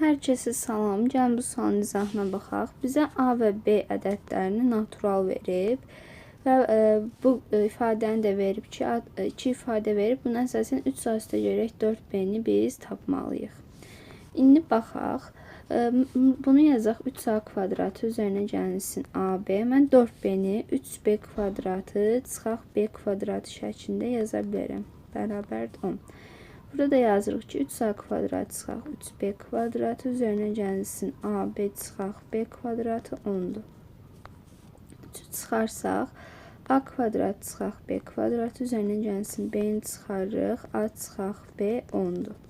Hər kəsə salam. Gəlin bu sualın izahına baxaq. Bizə A və B ədədlərini natural verib və bu ifadəni də verib ki, iki ifadə verib. Buna əsasən 3 saat üstə görək 4B-ni biz tapmalıyıq. İndi baxaq. Bunu yazaq 3A kvadratı üzərinə gəlinsin AB. Mən 4B-ni 3B kvadratı çıxaq B kvadratı şəklində yaza bilərəm. Bərabər 10. Burada da yazırıq ki 3A kvadratı çıxaq 3B kvadratı üzərinə gəlinsin AB çıxaq B kvadratı 10'dur. 3'ü çıxarsaq A kvadratı çıxaq B kvadratı üzərinə gəlinsin B-ni çıxarırıq A çıxaq B 10'dur.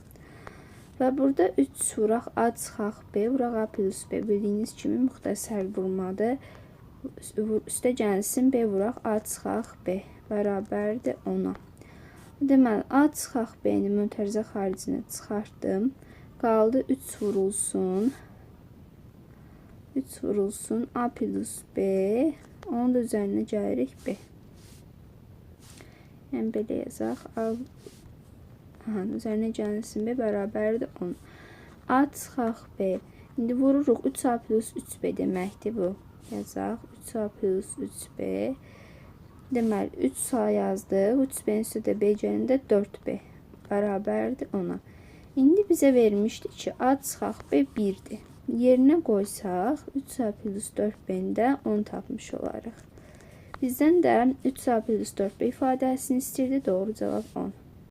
Və burada 3 vuraq A çıxaq B vuraq A plus B bildiyiniz kimi müxtəsər vurmadır. Üstə gəlinsin B vuraq A çıxaq B bərabərdir 10'a. Deməli, A çıxaq B-ni mötərizə xaricinə çıxartdım. Qaldı 3 vurulsun. 3 vurulsun A plus B. Onun da üzərinə gəlirik B. Yəni, belə yazaq. Üzərinə gəlinsin B bərabərdir 10. A çıxaq B. İndi vururuq 3A plus 3B deməkdir bu. Yazaq 3A plus 3B. Deməli, 3A yazdıq. 3B-nin üstə B gəlində 4B bərabərdir 10'a. İndi bizə vermişdi ki, A çıxaq B 1'dir. Yerinə qoysaq, 3A plus 4B-ni də 10 tapmış olarıq. Bizdən də 3A plus 4B ifadəsini istirdi. Doğru cavab 10.